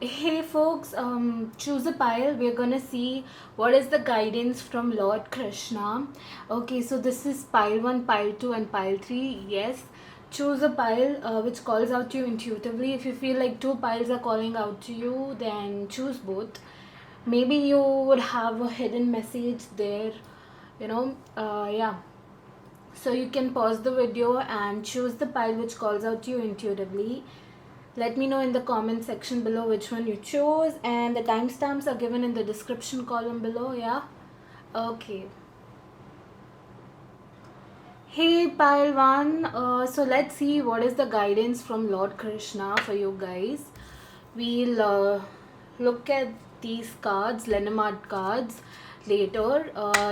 Hey folks, choose a pile. We're gonna see what is the guidance from Lord Krishna. Okay, so this is pile 1, pile 2, and pile 3. Yes, choose a pile which calls out to you intuitively. If you feel like two piles are calling out to you, then choose both. Maybe you would have a hidden message there, yeah. So you can pause the video and choose the pile which calls out to you intuitively. Let me know in the comment section below which one you chose, and the timestamps are given in the description column below. Yeah, okay. Hey pile 1, so let's see what is the guidance from Lord Krishna for you guys. We'll look at these cards, Lenormand cards, later.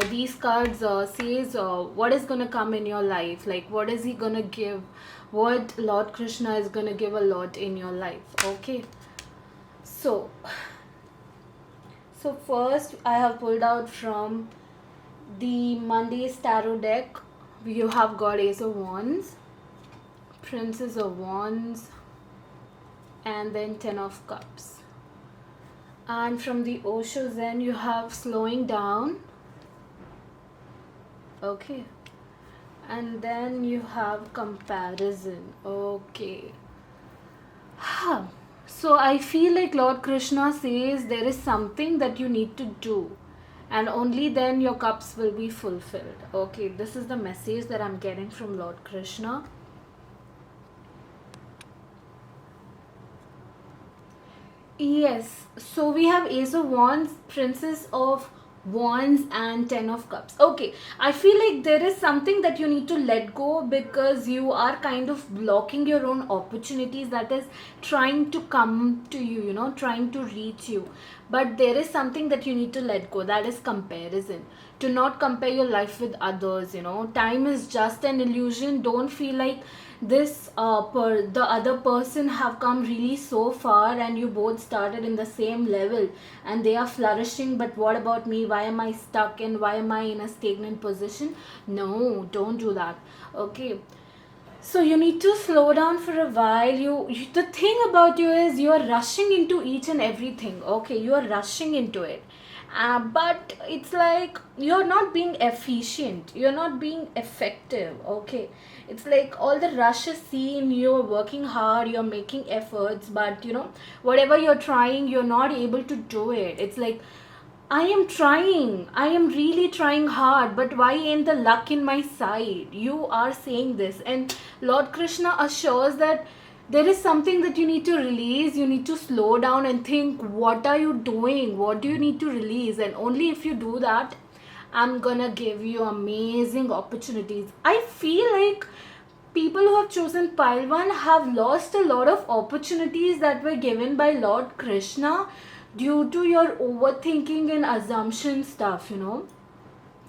These cards says what is gonna come in your life, like what is he gonna give, what Lord Krishna is gonna give a lot in your life. Okay, so first I have pulled out from the Monday's tarot deck. You have got Ace of Wands, Princess of Wands, and then Ten of Cups. And from the Osho Zen you have slowing down. Okay, and then you have comparison. Okay. Huh. So I feel like Lord Krishna says there is something that you need to do, and only then your cups will be fulfilled. Okay, this is the message that I'm getting from Lord Krishna. Yes, so we have Ace of Wands, Princess of Wands, and Ten of Cups. Okay, I feel like there is something that you need to let go because you are kind of blocking your own opportunities that is trying to come to you, trying to reach you. But there is something that you need to let go, that is comparison. To not compare your life with others, time is just an illusion. Don't feel like the other person have come really so far and you both started in the same level and they are flourishing, but what about me? Why am I stuck and why am I in a stagnant position? No, don't do that. Okay, so you need to slow down for a while. The thing about you is you are rushing into each and everything. Okay, you are rushing into it, but it's like you're not being efficient, you're not being effective. Okay, it's like all the rush is seen, you're working hard, you're making efforts, but whatever you're trying, you're not able to do it. It's like I am trying. I am really trying hard, but why ain't the luck in my side? You are saying this, and Lord Krishna assures that there is something that you need to release. You need to slow down and think, what are you doing? What do you need to release? And only if you do that, I'm gonna give you amazing opportunities. I feel like people who have chosen pile 1 have lost a lot of opportunities that were given by Lord Krishna due to your overthinking and assumption stuff.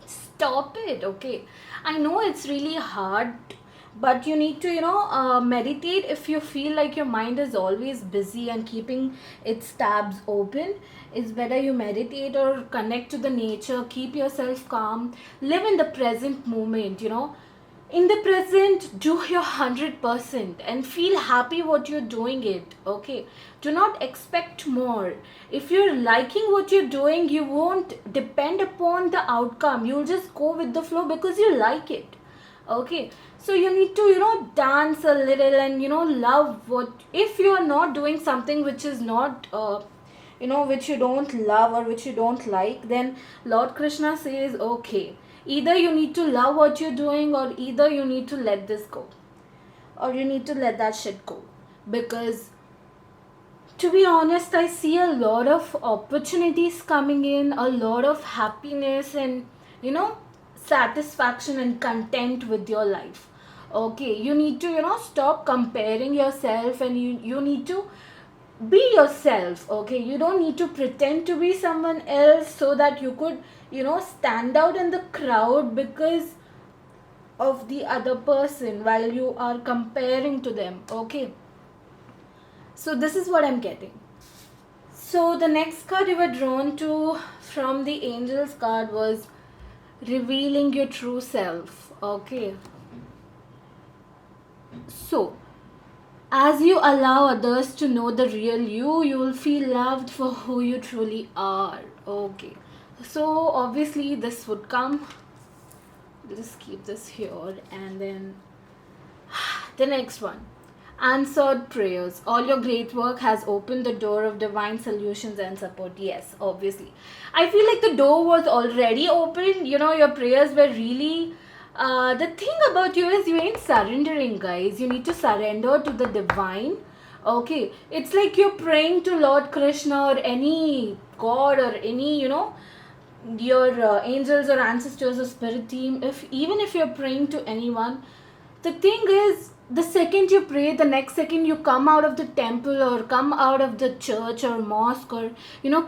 Stop it. Okay, I know it's really hard, but you need to meditate. If you feel like your mind is always busy and keeping its tabs open, it's better you meditate or connect to the nature, keep yourself calm, live in the present moment. In the present, do your 100% and feel happy what you're doing it. Okay, do not expect more. If you're liking what you're doing, you won't depend upon the outcome, you'll just go with the flow because you like it. Okay, so you need to dance a little and love what. If you are not doing something which is not which you don't love or which you don't like, then Lord Krishna says, okay, either you need to love what you're doing or either you need to let this go, or you need to let that shit go. Because to be honest, I see a lot of opportunities coming in, a lot of happiness and satisfaction and content with your life. Okay, you need to stop comparing yourself, and you need to be yourself. Okay, you don't need to pretend to be someone else so that you could stand out in the crowd because of the other person while you are comparing to them. Okay, so this is what I'm getting. So the next card you were drawn to from the Angels card was revealing your true self. Okay, so As you allow others to know the real you, you will feel loved for who you truly are. Okay. So obviously this would come. Just keep this here, and then the next one. Answered prayers. All your great work has opened the door of divine solutions and support. Yes, obviously. I feel like the door was already open. Your prayers were really. The thing about you is you ain't surrendering, guys. You need to surrender to the divine. Okay. It's like you're praying to Lord Krishna or any god or any, your angels or ancestors or spirit team. If you're praying to anyone, the thing is, the second you pray, the next second you come out of the temple or come out of the church or mosque, or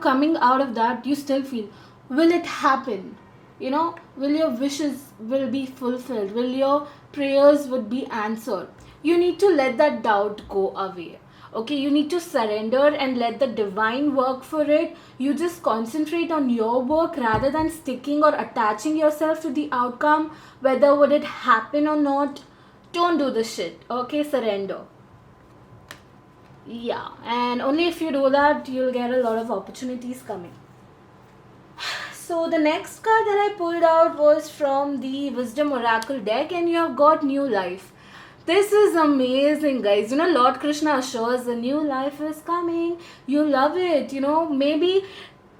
coming out of that, you still feel, will it happen? Will your wishes will be fulfilled? Will your prayers would be answered? You need to let that doubt go away. Okay, you need to surrender and let the divine work for it. You just concentrate on your work rather than sticking or attaching yourself to the outcome, whether would it happen or not. Don't do this shit. Okay, surrender. Yeah, and only if you do that, you'll get a lot of opportunities coming. So the next card that I pulled out was from the Wisdom Oracle deck, and you have got new life. This is amazing, guys. Lord Krishna assures the new life is coming. You love it. Maybe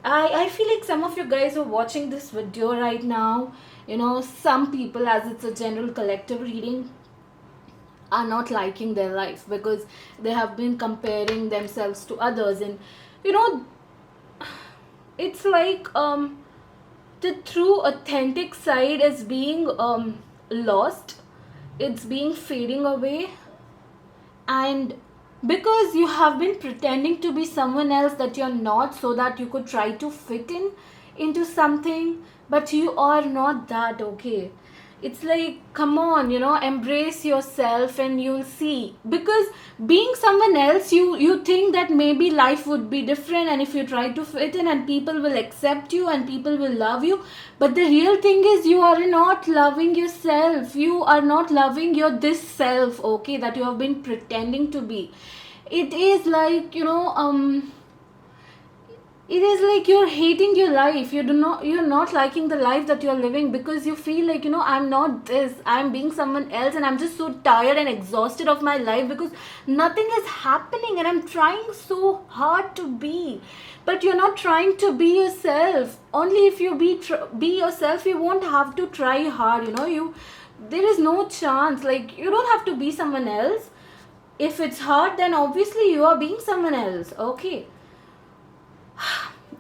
I feel like some of you guys are watching this video right now. Some people, as it's a general collective reading, are not liking their life because they have been comparing themselves to others, and it's like the true authentic side is being lost. It's being fading away, and because you have been pretending to be someone else that you're not, so that you could try to fit in into something, but you are not that. Okay, it's like, come on, embrace yourself and you'll see. Because being someone else, you think that maybe life would be different, and if you try to fit in and people will accept you and people will love you, but the real thing is you are not loving yourself. You are not loving your this self, okay, that you have been pretending to be. It is like, it is like you're hating your life. You're not liking the life that you're living, because you feel like, I'm not this, I'm being someone else, and I'm just so tired and exhausted of my life because nothing is happening, and I'm trying so hard to be. But you're not trying to be yourself. Only if you be yourself, you won't have to try hard. There is no chance. Like, you don't have to be someone else. If it's hard, then obviously you are being someone else. Okay.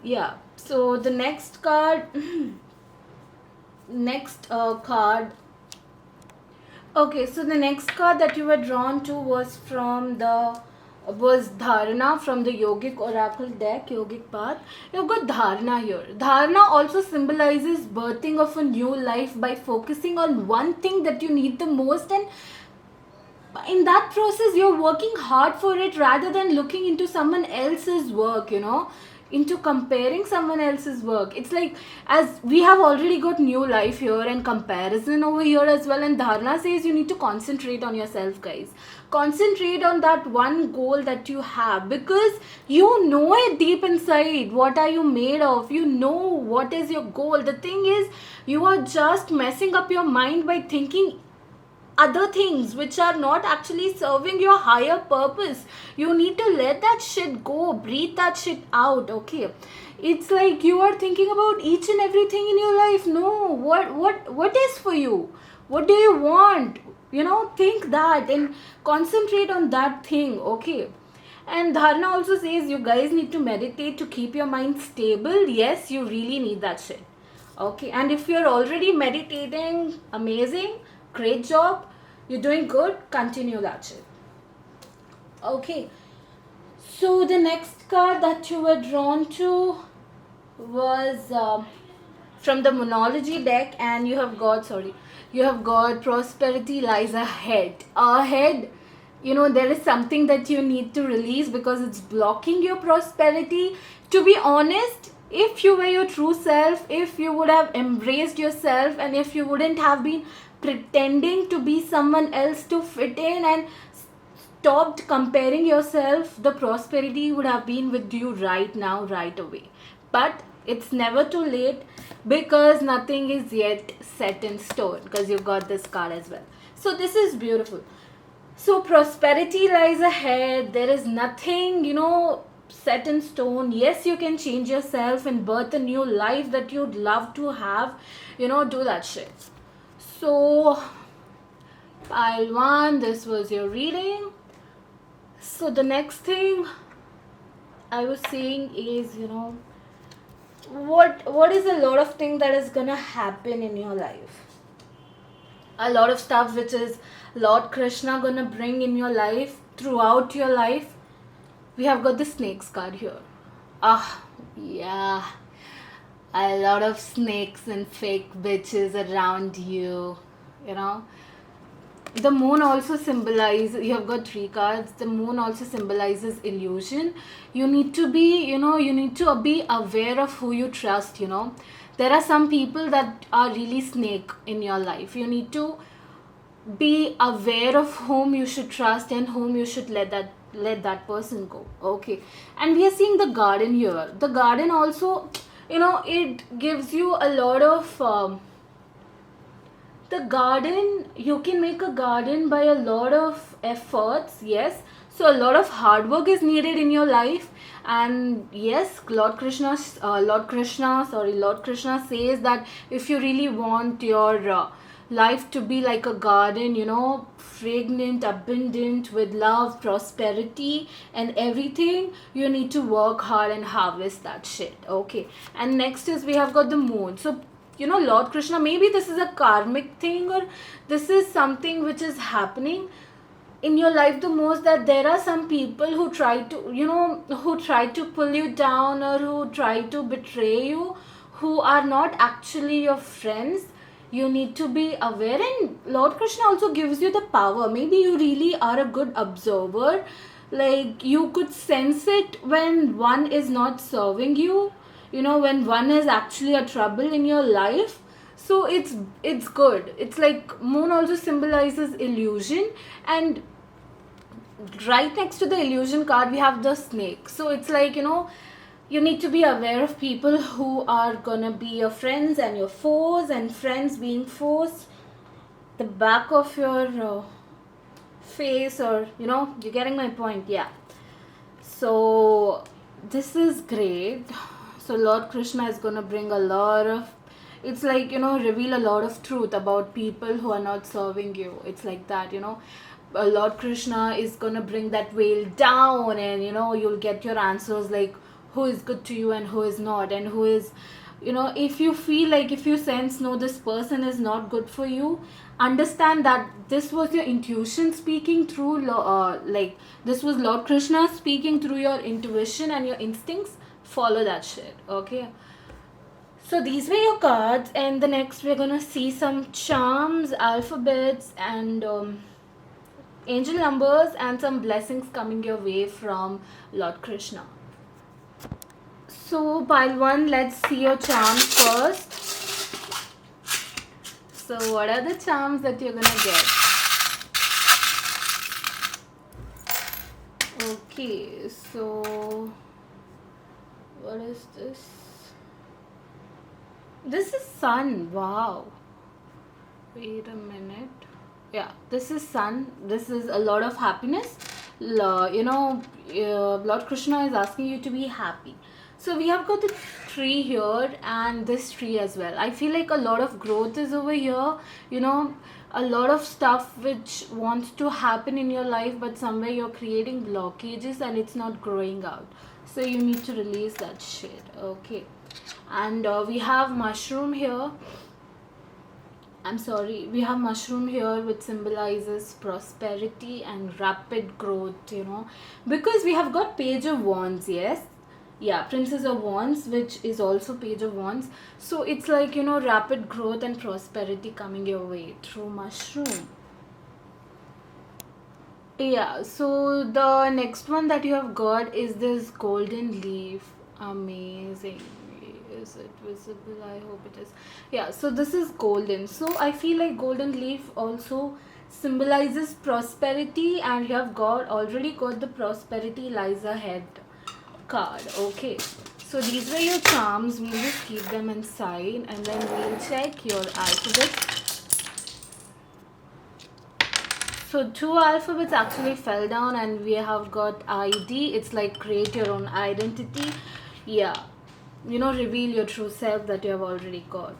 Yeah, so the next card card. Okay, so the next card that you were drawn to was Dharana from the Yogic Oracle deck, Yogic Path. You've got Dharana here. Dharana also symbolizes birthing of a new life by focusing on one thing that you need the most, and in that process you're working hard for it rather than looking into someone else's work, into comparing someone else's work. It's like, as we have already got new life here and comparison over here as well, and Dharana says you need to concentrate on yourself, guys. Concentrate on that one goal that you have, because you know it deep inside. What are you made of? You know what is your goal. The thing is, you are just messing up your mind by thinking other things which are not actually serving your higher purpose. You need to let that shit go, breathe that shit out. Okay, it's like you are thinking about each and everything in your life. No, what is for you? What do you want? Think that and concentrate on that thing. Okay. And Dharana also says you guys need to meditate to keep your mind stable. Yes, you really need that shit. Okay, and if you're already meditating, amazing, great job, you're doing good, continue that shit. Okay, so the next card that you were drawn to was from the Monology deck, and you have got prosperity lies ahead. There is something that you need to release because it's blocking your prosperity. To be honest, if you were your true self, if you would have embraced yourself, and if you wouldn't have been pretending to be someone else to fit in and stopped comparing yourself, the prosperity would have been with you right now, right away. But it's never too late, because nothing is yet set in stone, because you got this card as well. So this is beautiful. So prosperity lies ahead. There is nothing, set in stone. Yes, you can change yourself and birth a new life that you'd love to have. Do that shit. So, pile one, this was your reading. So the next thing I was saying is, what is a lot of thing that is gonna happen in your life? A lot of stuff which is Lord Krishna gonna bring in your life, throughout your life. We have got the snakes card here. Yeah, a lot of snakes and fake bitches around you. The moon also symbolizes, you have got three cards, the moon also symbolizes illusion. You need to be, be aware of who you trust. There are some people that are really snake in your life. You need to be aware of whom you should trust and whom you should let that person go. Okay. And we are seeing the garden here. The garden also, it gives you a lot of the garden. You can make a garden by a lot of efforts. Yes, so a lot of hard work is needed in your life. And yes, Lord Krishna says that if you really want your life to be like a garden, fragrant, abundant, with love, prosperity and everything, you need to work hard and harvest that shit. Okay. And next is, we have got the moon. So Lord Krishna, maybe this is a karmic thing, or this is something which is happening in your life the most, that there are some people who try to pull you down, or who try to betray you, who are not actually your friends. You need to be aware. And Lord Krishna also gives you the power. Maybe you really are a good observer, like you could sense it when one is not serving you, when one is actually a trouble in your life. So it's good. It's like moon also symbolizes illusion, and right next to the illusion card we have the snake. So it's like, you need to be aware of people who are gonna be your friends and your foes, and friends being foes. The back of your face, or you're getting my point. Yeah. So this is great. So Lord Krishna is gonna bring a lot of, it's like, reveal a lot of truth about people who are not serving you. It's like that. Lord Krishna is gonna bring that veil down, and you'll get your answers, like who is good to you and who is not, and who is, if you feel like, if you sense, no, this person is not good for you, understand that this was your intuition speaking through, like this was Lord Krishna speaking through your intuition and your instincts. Follow that shit. Okay. So these were your cards, and the next we're gonna see some charms, alphabets, and angel numbers, and some blessings coming your way from Lord Krishna. So pile one, let's see your charms first. So what are the charms that you're gonna get? Okay, so what is this? This is sun. Wow. Wait a minute. Yeah, this is sun. This is a lot of happiness. Lord Krishna is asking you to be happy. So we have got the tree here and this tree as well. I feel like a lot of growth is over here. A lot of stuff which wants to happen in your life, but somewhere you're creating blockages and it's not growing out. So you need to release that shit. Okay. And we have mushroom here. We have mushroom here, which symbolizes prosperity and rapid growth, because we have got page of wands. Yes. Yeah, princess of wands, which is also page of wands. So it's like, rapid growth and prosperity coming your way through mushroom. Yeah, so the next one that you have got is this golden leaf. Amazing. Is it visible? I hope it is. Yeah, so this is golden. So I feel like golden leaf also symbolizes prosperity, and you have already got the prosperity lies ahead card. Okay, so these were your charms. We'll just keep them inside, and then we'll check your alphabet. So 2 alphabets actually fell down, and we have got ID. It's like create your own identity. Yeah, reveal your true self that you have already got.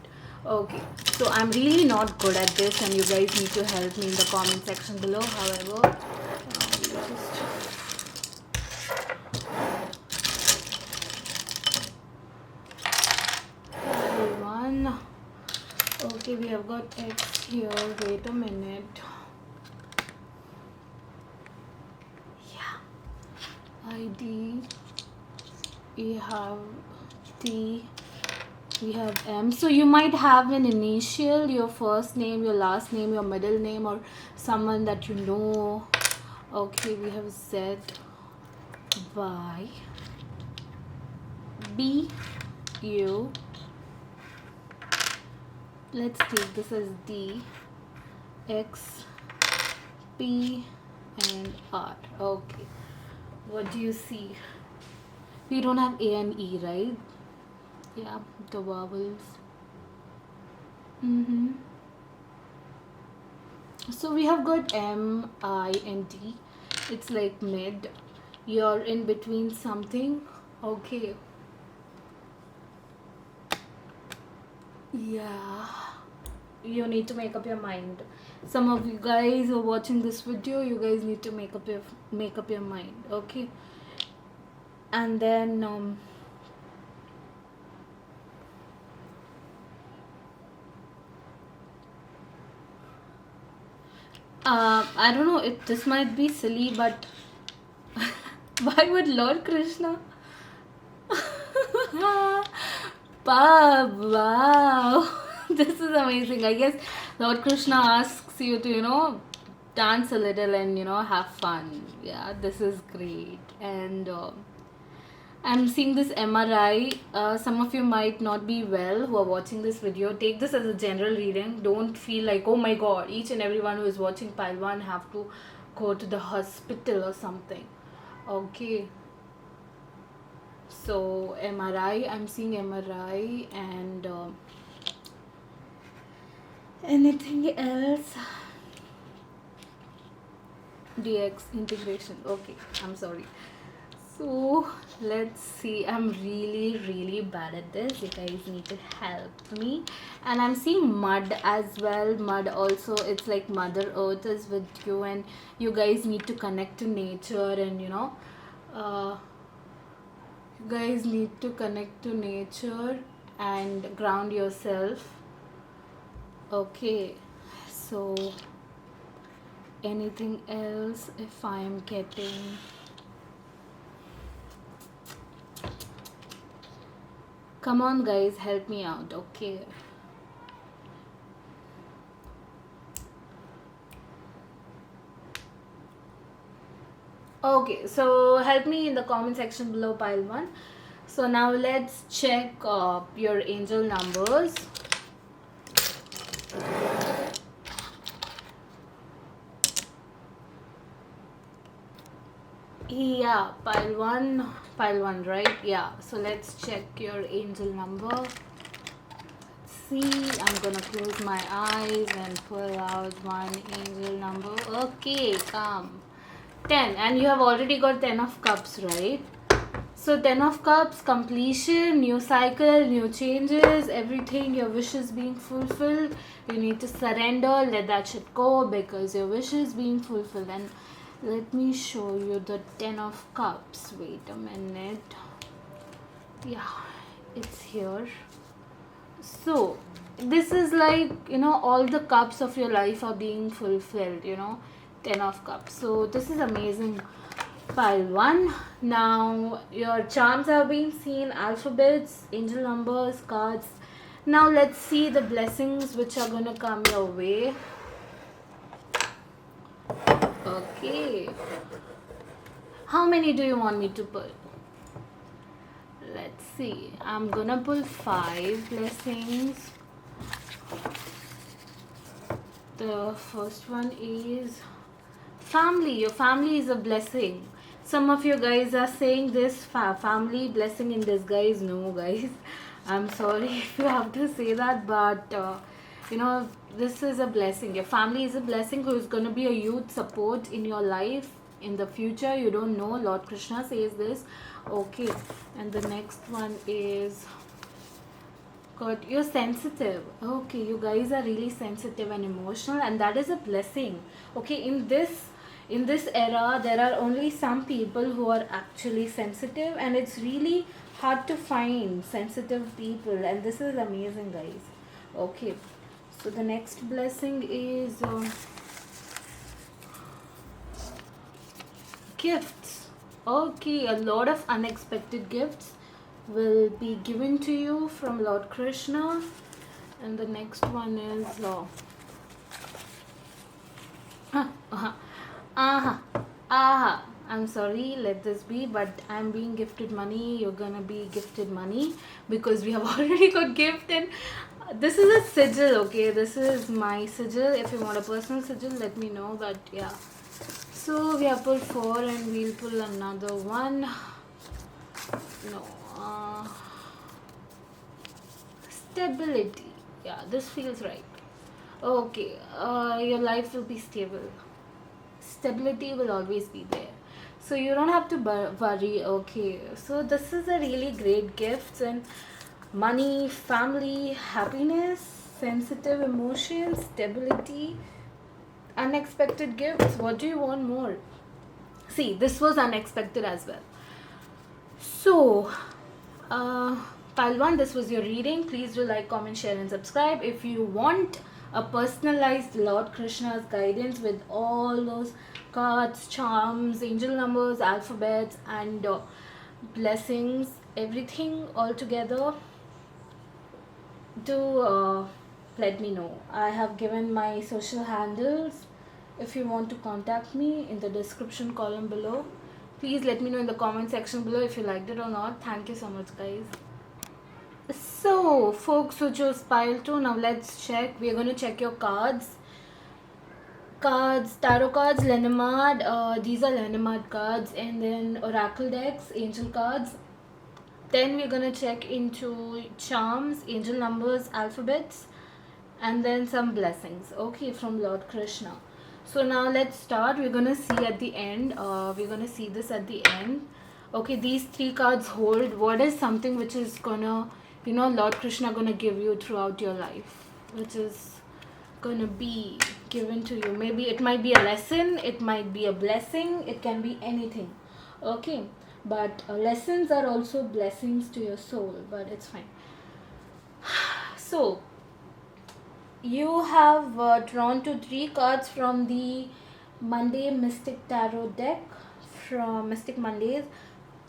Okay, so I'm really not good at this, and you guys need to help me in the comment section below. However, we'll just one. Okay, we have got X here. Wait a minute. ID, we have T, we have M. So you might have an initial, your first name, your last name, your middle name, or someone that you know. Okay, we have Z, Y, B, U. Let's take this as D, X, P, and R. Okay. What do you see? We don't have A and E, right? Yeah, the vowels. So we have got M, I, and D. It's like mid. You're in between something. Okay. Yeah. You need to make up your mind. Some of you guys who are watching this video, you guys need to make up your mind. Okay. And then I don't know if this might be silly, but why would Lord Krishna Pub, wow. This is amazing. I guess Lord Krishna asks you to dance a little and have fun. Yeah, this is great. And I'm seeing this MRI. Some of you might not be well who are watching this video. Take this as a general reading. Don't feel like, oh my god, each and everyone who is watching Pile 1 have to go to the hospital or something. Okay. So MRI, I'm seeing MRI, and anything else? DX integration. Okay, I'm sorry. So let's see. I'm really bad at this. You guys need to help me. And I'm seeing mud as well. Mud also, it's like Mother Earth is with you, and you guys need to connect to nature, and you guys need to connect to nature and ground yourself. Okay, so anything else if I'm getting? Come on guys, help me out. Okay, okay, so help me in the comment section below, Pile 1. So now let's check your angel numbers. Yeah, pile one, right? Yeah, so let's check your angel number. See, I'm gonna close my eyes and pull out one angel number. Okay, come. 10, and you have already got 10 of cups, right? So 10 of cups, completion, new cycle, new changes, everything, your wish is being fulfilled. You need to surrender, let that shit go, because your wish is being fulfilled. And let me show you the 10 of cups. Wait a minute. Yeah, it's here. So this is like, all the cups of your life are being fulfilled, 10 of cups. So this is amazing. Pile 1. Now your charms have been seen, alphabets, angel numbers, cards. Now let's see the blessings which are gonna come your way. Okay, how many do you want me to pull? Let's see. I'm gonna pull 5 blessings. The first one is family. Your family is a blessing. Some of you guys are saying this family blessing in disguise. No, guys, I'm sorry if you have to say that, but this is a blessing. Your family is a blessing who is going to be a huge support in your life in the future. You don't know. Lord Krishna says this. Okay, and the next one is God, you're sensitive. Okay, you guys are really sensitive and emotional, and that is a blessing. Okay, in this era, there are only some people who are actually sensitive, and it's really hard to find sensitive people, and this is amazing, guys. Okay, so the next blessing is gifts. Okay, a lot of unexpected gifts will be given to you from Lord Krishna. And the next one is I'm sorry, let this be, but I'm being gifted money. You're gonna be gifted money because we have already got gift. And this is a sigil. Okay, this is my sigil. If you want a personal sigil, let me know. But yeah, so we have pulled 4 and we'll pull another one. No, stability. Yeah, this feels right. Okay, your life will be stable. Stability will always be there, so you don't have to worry. Okay, so this is a really great gift. And money, family, happiness, sensitive emotions, stability, unexpected gifts. What do you want more? See, this was unexpected as well. So pile 1, this was your reading. Please do like, comment, share and subscribe. If you want a personalized Lord Krishna's guidance with all those cards, charms, angel numbers, alphabets and blessings, everything all together, do let me know. I have given my social handles if you want to contact me in the description column below. Please let me know in the comment section below if you liked it or not. Thank you so much, guys. So folks who chose pile 2, now let's check. We're going to check your cards, tarot cards, Lenormand. These are Lenormand cards, and then oracle decks, angel cards. Then we're going to check into charms, angel numbers, alphabets, and then some blessings, okay, from Lord Krishna. So now let's start. We're going to see at the end, we're going to see this at the end. Okay, these 3 cards hold what is something which is gonna, Lord Krishna gonna give you throughout your life, which is gonna be given to you. Maybe it might be a lesson, it might be a blessing, it can be anything. Okay, but lessons are also blessings to your soul, but it's fine. So you have drawn to 3 cards from the Monday Mystic Tarot deck from Mystic Mondays.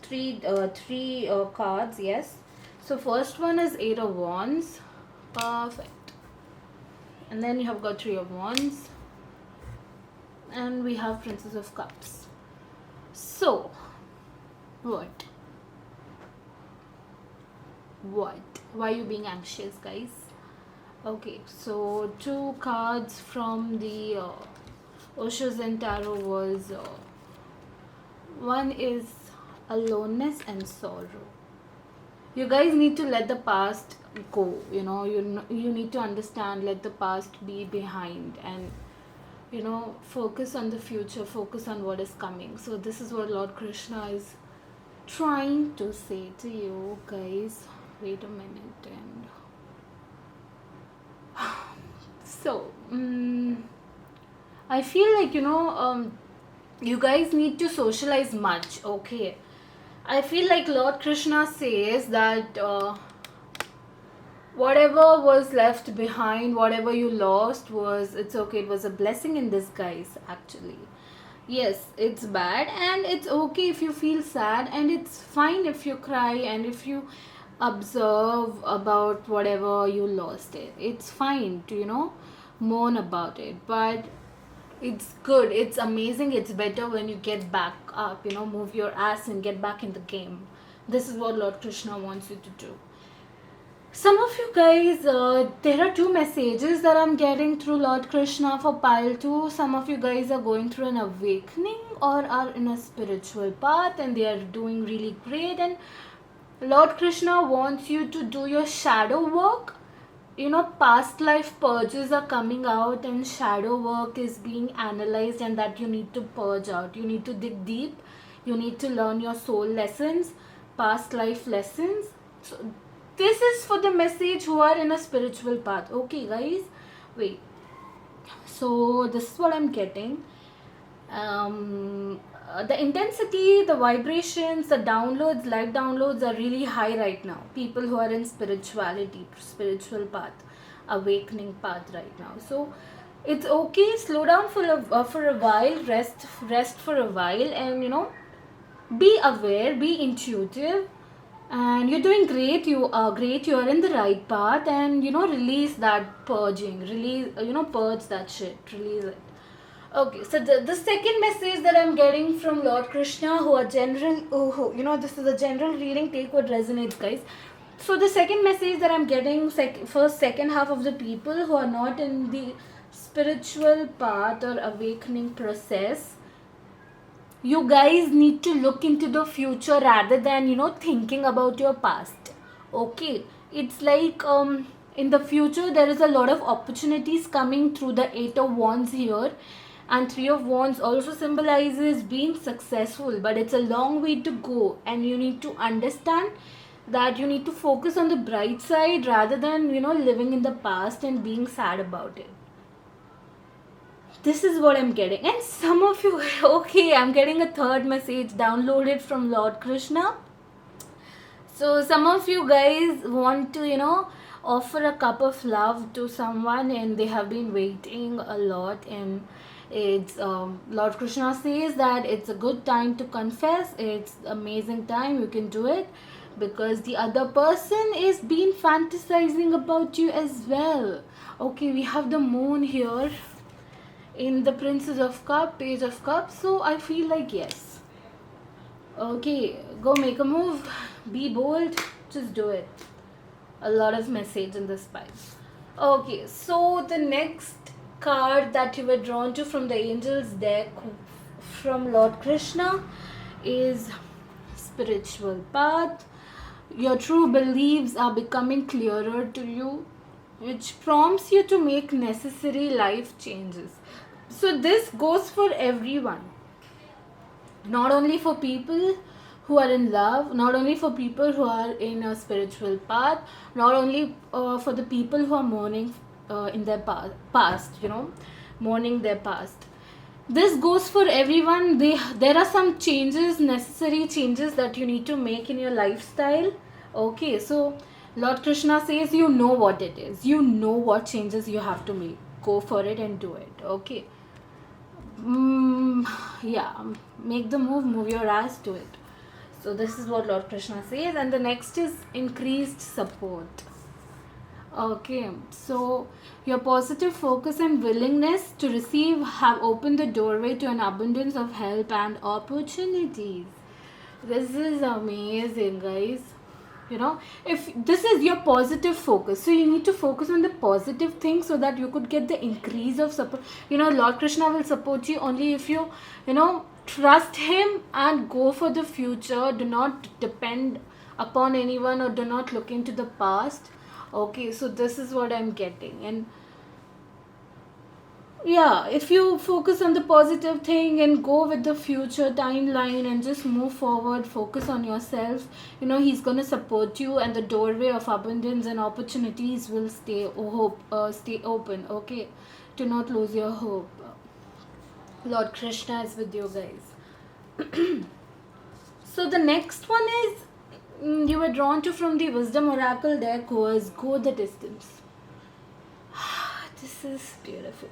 Three cards, yes. So first one is 8 of Wands. Perfect. And then you have got 3 of Wands. And we have Princess of Cups. So, what? Why are you being anxious, guys? Okay, so 2 cards from the Osho Zen Tarot was one is aloneness and sorrow. You guys need to let the past go. You need to understand, let the past be behind, and focus on the future, focus on what is coming. So this is what Lord Krishna is trying to say to you guys. Wait a minute. And so I feel like you guys need to socialize much. Okay, I feel like Lord Krishna says that whatever was left behind, whatever you lost, it's okay. It was a blessing in disguise, actually. Yes, it's bad, and it's okay if you feel sad, and it's fine if you cry, and if you observe about whatever you lost. It's fine to mourn about it, but it's good, it's amazing, it's better when you get back up, move your ass and get back in the game. This is what Lord Krishna wants you to do. Some of you guys, there are two messages that I'm getting through Lord Krishna for pile 2. Some of you guys are going through an awakening or are in a spiritual path and they are doing really great. And Lord Krishna wants you to do your shadow work. You know, past life purges are coming out and shadow work is being analyzed, and that you need to purge out. You need to dig deep. You need to learn your soul lessons, past life lessons. So this is for the message who are in a spiritual path. Okay, guys, wait. So this is what I'm getting. The intensity, the vibrations, the downloads, live downloads are really high right now. People who are in spirituality, spiritual path, awakening path right now. So it's okay. Slow down for a while. Rest for a while, and be aware, be intuitive, and you're doing great. You are great. You are in the right path, and release that purging. Release, purge that shit. Release it. Okay, so the second message that I'm getting from Lord Krishna, who are general, this is a general reading, take what resonates, guys. So the second message that I'm getting for second half of the people who are not in the spiritual path or awakening process, you guys need to look into the future rather than thinking about your past. Okay, it's like in the future there is a lot of opportunities coming through the 8 of Wands here, and 3 of Wands also symbolizes being successful, but it's a long way to go, and you need to understand that you need to focus on the bright side rather than living in the past and being sad about it. This is what I'm getting. And some of you, okay, I'm getting a third message downloaded from Lord Krishna. So some of you guys want to offer a cup of love to someone and they have been waiting a lot, and it's Lord Krishna says that it's a good time to confess. It's amazing time, you can do it, because the other person is been fantasizing about you as well. Okay, we have the moon here in the Princess of Cup, Page of Cups. So I feel like yes. Okay, go make a move. Be bold. Just do it. A lot of message in this pile. Okay, so the next card that you were drawn to from the Angels deck from Lord Krishna is Spiritual Path. Your true beliefs are becoming clearer to you, which prompts you to make necessary life changes. So this goes for everyone, not only for people who are in love, not only for people who are in a spiritual path, not only for the people who are mourning in their past, mourning their past. This goes for everyone. There are some changes, necessary changes that you need to make in your lifestyle. Okay, so Lord Krishna says you know what it is. You know what changes you have to make. Go for it and do it. Okay. Yeah, make the move your ass to it. So this is what Lord Krishna says, and the next is increased support. Okay, so your positive focus and willingness to receive have opened the doorway to an abundance of help and opportunities. This is amazing, guys. If this is your positive focus, so you need to focus on the positive things so that you could get the increase of support. Lord Krishna will support you only if you trust him and go for the future. Do not depend upon anyone or do not look into the past. Okay, so this is what I'm getting. And yeah, if you focus on the positive thing and go with the future timeline and just move forward, focus on yourself, he's going to support you, and the doorway of abundance and opportunities will stay open. Okay, do not lose your hope. Lord Krishna is with you guys. So the next one is you were drawn to from the Wisdom Oracle deck was Go the Distance. This is beautiful.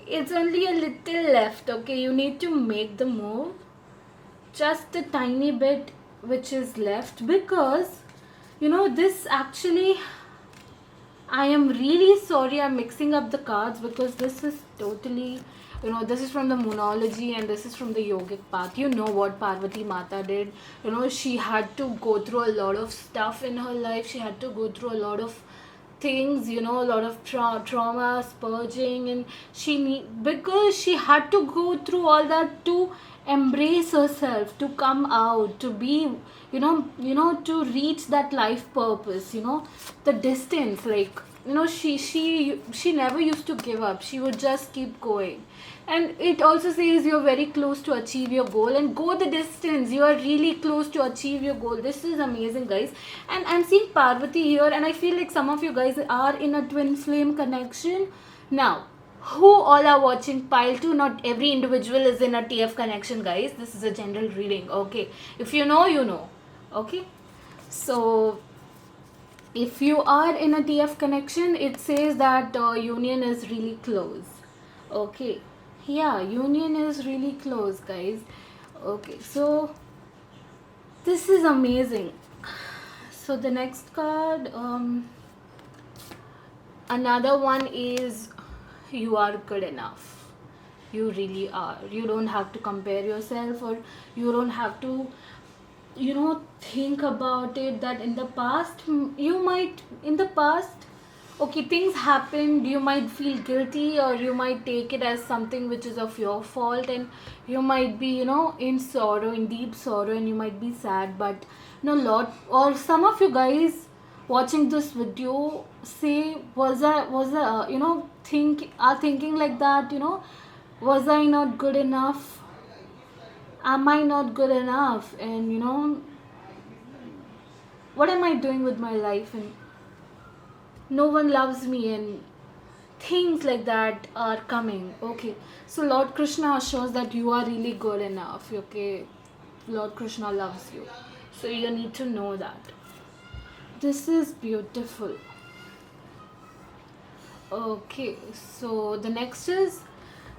It's only a little left. Okay, you need to make the move, just a tiny bit which is left, because this actually, I am really sorry I'm mixing up the cards, because this is totally This is from the moonology and this is from the yogic path. You know what Parvati Mata did. She had to go through a lot of stuff in her life. She had to go through a lot of things, a lot of trauma, purging, and because she had to go through all that to embrace herself, to come out, to be, to reach that life purpose. The distance, like, she never used to give up. She would just keep going. And it also says you're very close to achieve your goal, and go the distance. You are really close to achieve your goal. This is amazing, guys. And I'm seeing Parvati here, and I feel like some of you guys are in a twin flame connection. Now, who all are watching pile 2? Not every individual is in a TF connection, guys. This is a general reading. Okay, if you know, you know. Okay, so if you are in a TF connection, it says that union is really close. Okay, yeah, union is really close, guys. Okay, so this is amazing. So the next card, another one is you are good enough. You really are. You don't have to compare yourself, or you don't have to think about it that in the past, okay, things happened, you might feel guilty, or you might take it as something which is of your fault, and you might be in sorrow, in deep sorrow, and you might be sad. But lot, or some of you guys watching this video say, was I thinking like that, was I not good enough? Am I not good enough? And what am I doing with my life? And no one loves me, and things like that are coming. Okay, so Lord Krishna assures that you are really good enough. Okay, Lord Krishna loves you, so you need to know that. This is beautiful. Okay, so the next is,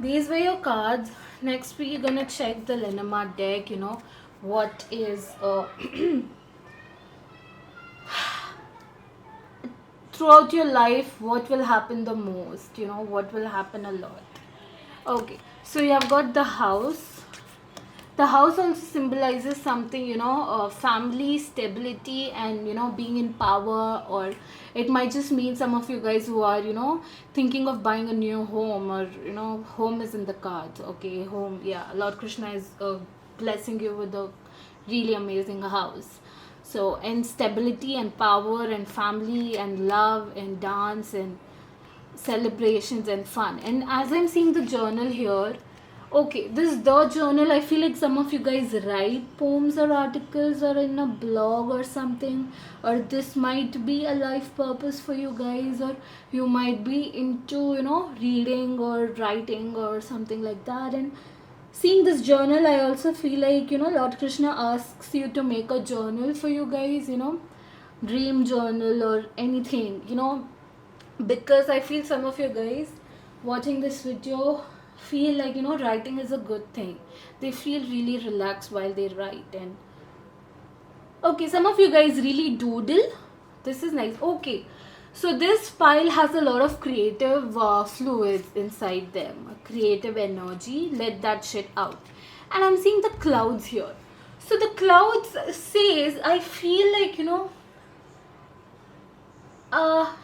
these were your cards. Next we're gonna check the Lenormand deck. What is throughout your life, what will happen the most, what will happen a lot. Okay, so you have got the house. The house also symbolizes something, family stability, and being in power. Or it might just mean some of you guys who are thinking of buying a new home, or home is in the cards. Okay, home, yeah, Lord Krishna is blessing you with a really amazing house. So, and stability and power and family and love and dance and celebrations and fun. And as I'm seeing the journal here, okay, this is the journal. I feel like some of you guys write poems or articles or in a blog or something, or this might be a life purpose for you guys, or you might be into reading or writing or something like that. And seeing this journal, I also feel like Lord Krishna asks you to make a journal for you guys, dream journal or anything, because I feel some of you guys watching this video feel like writing is a good thing. They feel really relaxed while they write. And okay, some of you guys really doodle. This is nice. Okay, so this pile has a lot of creative fluids inside them, creative energy. Let that shit out. And I'm seeing the clouds here. So the clouds says, I feel like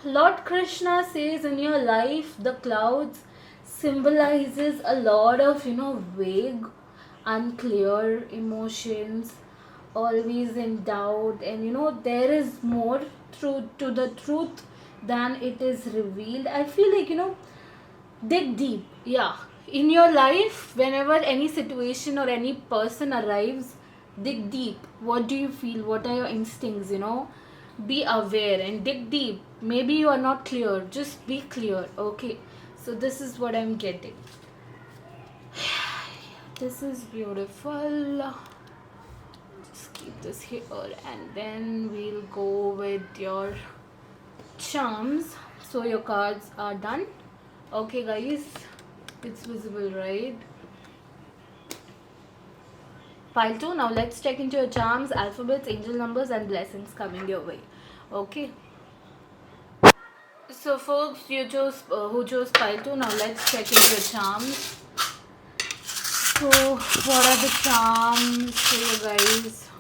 Lord Krishna says in your life, the clouds symbolizes a lot of vague, unclear emotions, always in doubt, and there is more truth to the truth than it is revealed. I feel like dig deep. Yeah, in your life, whenever any situation or any person arrives, dig deep. What do you feel? What are your instincts? Be aware and dig deep. Maybe you are not clear, just be clear. Okay, so this is what I'm getting. This is beautiful. Just keep this here, and then we'll go with your charms. So your cards are done. Okay guys, it's visible, right? Pile 2. Now let's check into your charms, alphabets, angel numbers, and blessings coming your way. Okay. So folks, you chose who chose pile 2. Now let's check into your charms. So, what are the charms for you guys?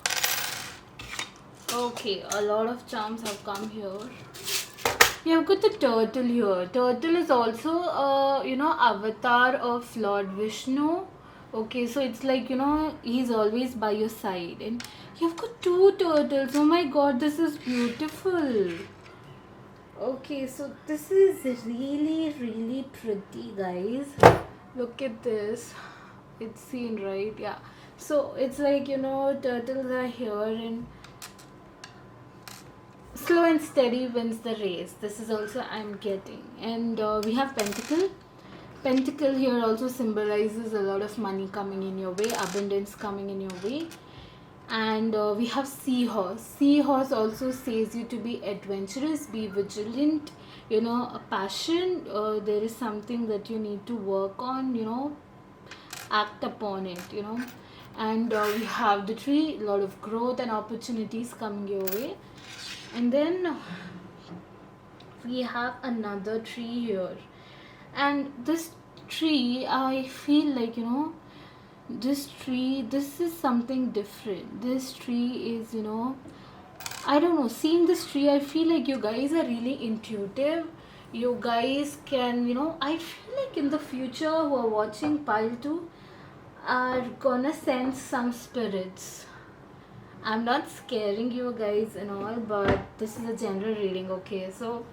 Okay, a lot of charms have come here. You have got the turtle here. Turtle is also avatar of Lord Vishnu. Okay, so it's like, he's always by your side. And you've got two turtles. Oh my god, this is beautiful. Okay, so this is really, really pretty, guys. Look at this. It's seen, right? Yeah. So it's like, turtles are here and slow and steady wins the race. This is also I'm getting. And we have pentacle. Pentacle here also symbolizes a lot of money coming in your way, abundance coming in your way. And we have seahorse. Seahorse also says you to be adventurous, be vigilant, a passion. There is something that you need to work on, act upon it, and we have the tree, a lot of growth and opportunities coming your way. And then we have another tree here, and this tree, I feel like, this is something different. This tree is, I don't know, seeing this tree, I feel like you guys are really intuitive. You guys can, I feel like in the future who are watching pile 2 are gonna sense some spirits. I'm not scaring you guys and all, but this is a general reading, okay? So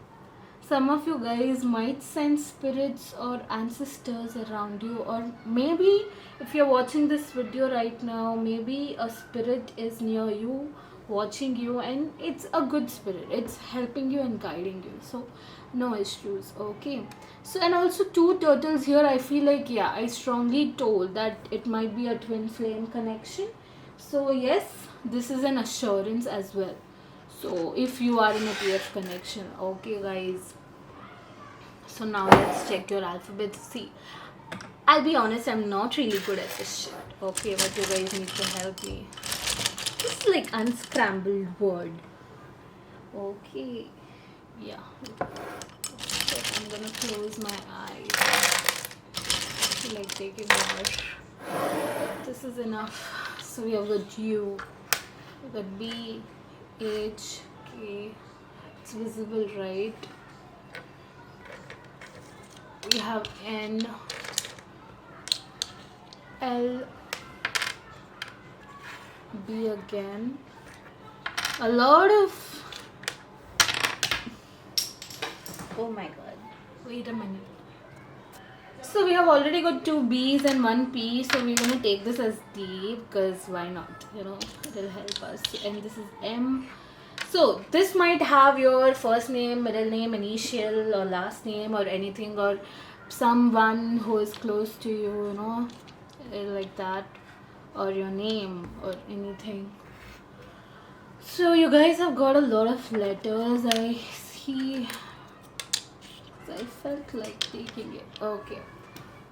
some of you guys might sense spirits or ancestors around you, or maybe if you're watching this video right now, maybe a spirit is near you watching you, and it's a good spirit. It's helping you and guiding you, so no issues, okay? So, and also two turtles here, I feel like, yeah, I strongly told that it might be a twin flame connection. So yes, this is an assurance as well. So if you are in a PF connection, okay guys. So now let's check your alphabet. See, I'll be honest, I'm not really good at this shit. Okay, but you guys need to help me. It's like unscrambled word. Okay, yeah. So I'm gonna close my eyes. I feel like taking more. This is enough. So we have got U, we got B, H, K. It's visible, right? We have N, L, B again. A lot of. Oh my god. Wait a minute. So we have already got two B's and one P. So we're gonna take this as D because why not? It'll help us. And this is M. So this might have your first name, middle name, initial or last name or anything, or someone who is close to you, like that, or your name or anything. So you guys have got a lot of letters, I see. I felt like taking it. Okay.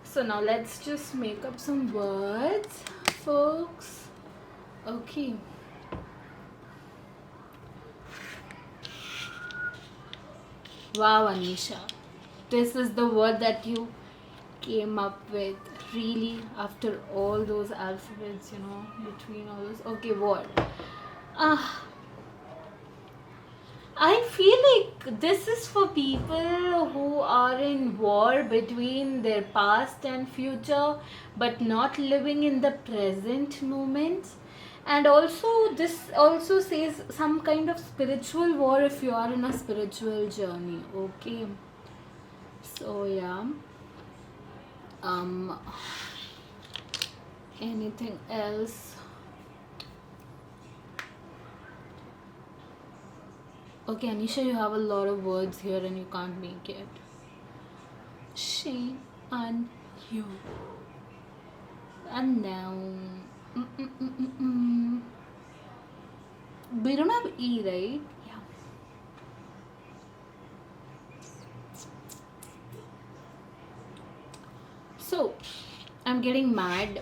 So now let's just make up some words, folks. Okay. Wow, Anisha. This is the word that you came up with. Really, after all those alphabets, between all those. Okay, word. I feel like this is for people who are in war between their past and future, but not living in the present moment. And also, this also says some kind of spiritual war if you are in a spiritual journey. Okay. So yeah. Anything else? Okay, Anisha, you have a lot of words here and you can't make it. Shame on you. And now, we don't have E, right? Yeah. So, I'm getting mad.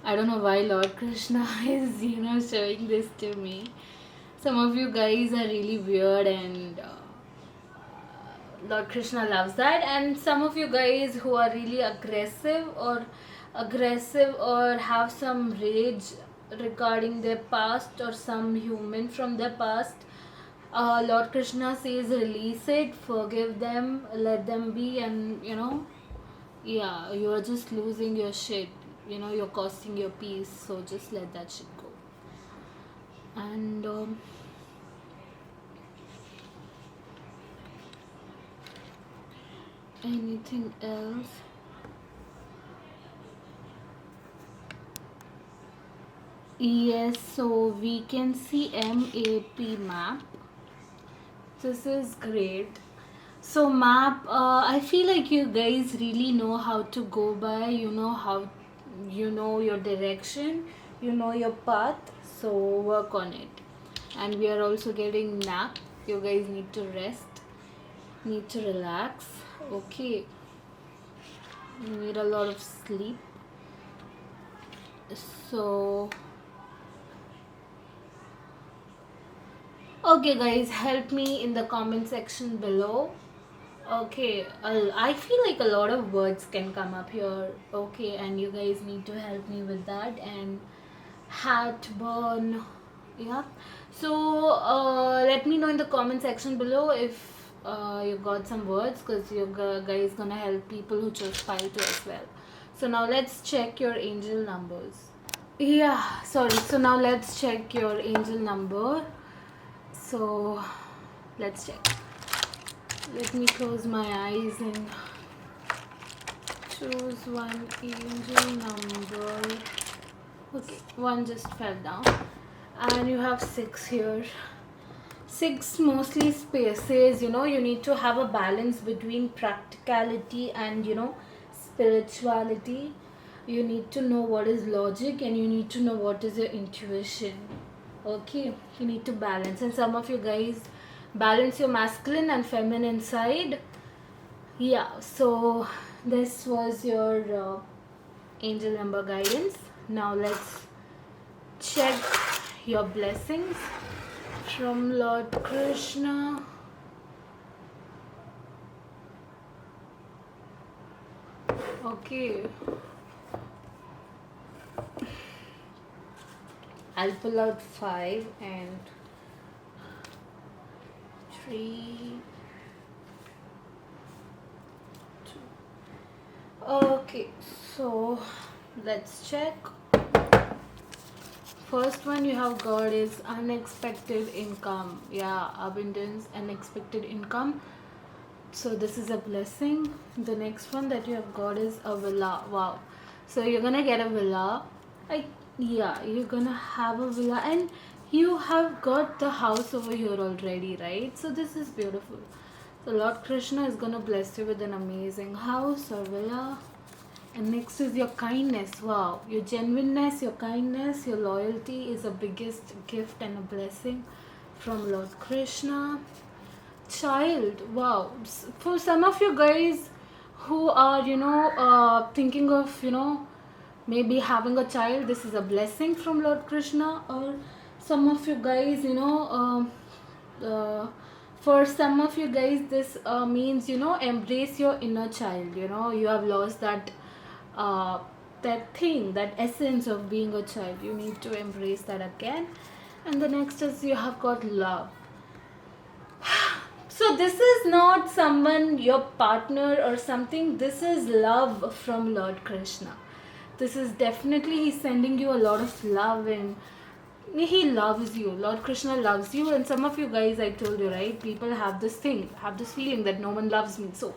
I don't know why Lord Krishna is, showing this to me. Some of you guys are really weird and Lord Krishna loves that. And some of you guys who are really aggressive or have some rage regarding their past or some human from their past, Lord Krishna says release it, forgive them, let them be, and yeah, you're just losing your shit. You're costing your peace, so just let that shit go. And anything else? Yes, so we can see MAP map. This is great. So map, I feel like you guys really know how to go by. You know your direction, you know your path. So work on it. And we are also getting nap. You guys need to rest, need to relax. Okay, you need a lot of sleep. So okay guys, help me in the comment section below. Okay, I feel like a lot of words can come up here. Okay, and you guys need to help me with that. And hat burn, yeah. So let me know in the comment section below if you got some words, because you guys gonna help people who chose file 2 as well. So now let's check your angel numbers. Yeah, sorry. So now let's check your angel number. So let's check. Let me close my eyes and choose one angel number. Okay, one just fell down. And you have 6 here. 6 mostly spaces. You need to have a balance between practicality and spirituality. You need to know what is logic, and you need to know what is your intuition. Okay, you need to balance. And some of you guys balance your masculine and feminine side. Yeah, so this was your angel number guidance. Now let's check your blessings from Lord Krishna. Okay, I'll pull out 5 and 3, 2. Okay, so let's check. First one you have got is unexpected income. Yeah, abundance, unexpected income. So this is a blessing. The next one that you have got is a villa. Wow. So you're gonna get a villa. You're gonna have a villa, and you have got the house over here already, right? So this is beautiful. So Lord Krishna is gonna bless you with an amazing house or villa. And next is your kindness. Wow, your genuineness, your kindness, your loyalty is the biggest gift and a blessing from Lord Krishna. Child, wow. For some of you guys who are thinking of maybe having a child, this is a blessing from Lord Krishna. Or some of you guys, for some of you guys, this means embrace your inner child. You have lost that thing, that essence of being a child. You need to embrace that again. And the next is you have got love. So this is not someone, your partner or something. This is love from Lord Krishna. This is definitely, he's sending you a lot of love, and he loves you. Lord Krishna loves you. And some of you guys, I told you, right, people have this feeling that no one loves me. So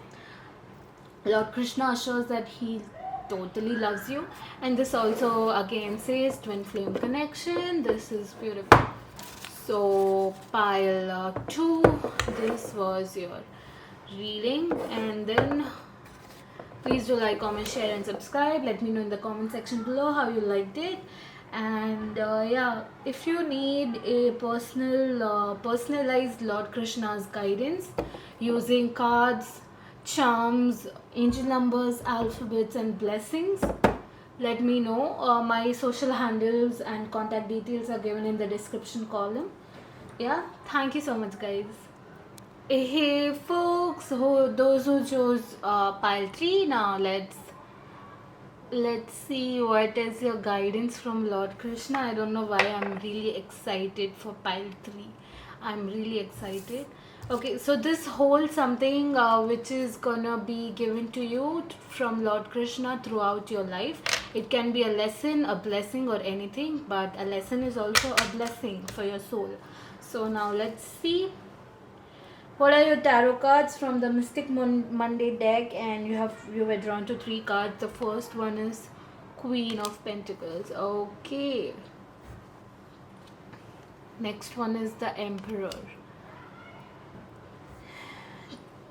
Lord Krishna assures that he totally loves you. And this also again says twin flame connection. This is beautiful. So pile 2, this was your reading. And then please do like, comment, share and subscribe. Let me know in the comment section below how you liked it. And yeah, if you need a personalized Lord Krishna's guidance using cards, charms, angel numbers, alphabets and blessings, let me know. My social handles and contact details are given in the description column. Yeah, thank you so much guys. Hey folks, those who chose pile 3, now let's see what is your guidance from Lord Krishna. I don't know why I'm really excited for pile 3. I'm really excited. Okay, so this whole something which is gonna be given to you from Lord Krishna throughout your life. It can be a lesson, a blessing, or anything, but a lesson is also a blessing for your soul. So now let's see what are your tarot cards from the Mystic Monday deck, and you were drawn to 3 cards. The first one is Queen of Pentacles. Okay. Next one is the Emperor.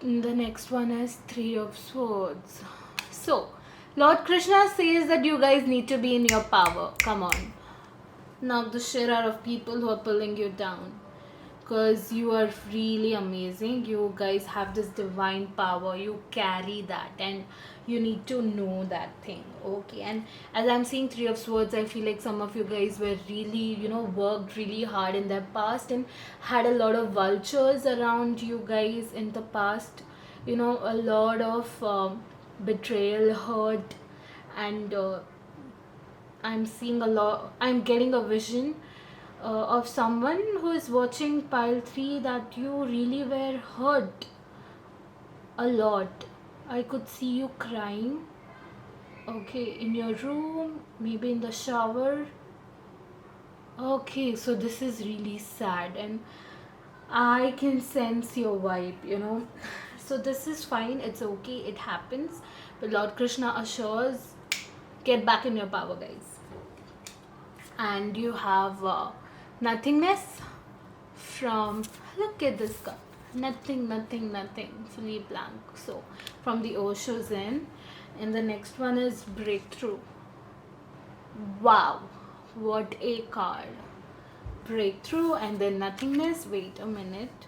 The next one is Three of Swords. So, Lord Krishna says that you guys need to be in your power. Come on. Knock the shit out of people who are pulling you down. Because you are really amazing. You guys have this divine power. You carry that, and you need to know that thing. Okay. And as I'm seeing Three of Swords, I feel like some of you guys were really, worked really hard in their past and had a lot of vultures around you guys in the past. A lot of betrayal, hurt, and I'm getting a vision of someone who is watching pile 3 that you really were hurt a lot. I could see you crying. Okay, in your room, maybe in the shower. Okay, so this is really sad, and I can sense your vibe. So this is fine, it's okay, it happens. But Lord Krishna assures, get back in your power, guys. And you have nothingness from, look at this card, nothing, fully blank. So from the Osho Zen. And the next one is breakthrough. Wow, what a card. Breakthrough and then nothingness. Wait a minute.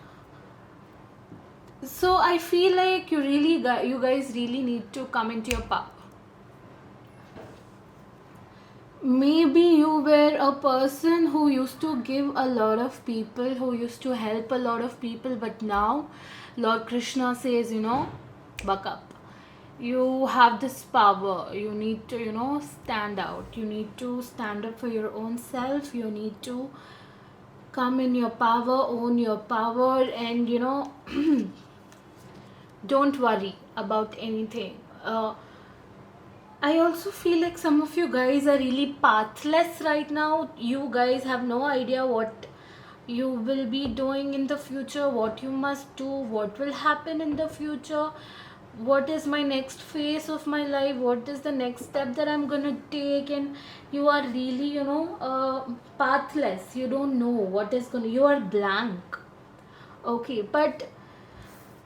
So I feel like you guys really need to come into your power. Maybe you were a person who used to give a lot of people, who used to help a lot of people, but now Lord Krishna says, buck up. You have this power. You need to, stand out. You need to stand up for your own self. You need to come in your power, own your power, and, don't worry about anything. I also feel like some of you guys are really pathless right now. You guys have no idea what you will be doing in the future, what you must do, what will happen in the future, what is my next phase of my life, what is the next step that I'm gonna take. And you are really, pathless. You don't know what is gonna, you are blank. Okay, but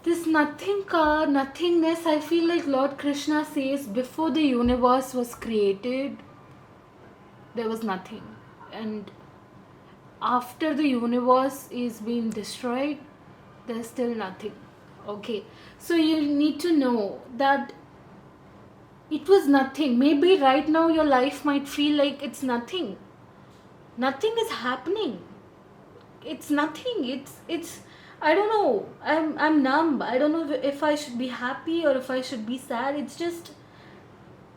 this nothingness, I feel like Lord Krishna says before the universe was created, there was nothing. And after the universe is being destroyed, there's still nothing. Okay, so you need to know that it was nothing. Maybe right now your life might feel like it's nothing. Nothing is happening. It's nothing. It's I don't know. I'm numb. I don't know if I should be happy or if I should be sad. It's just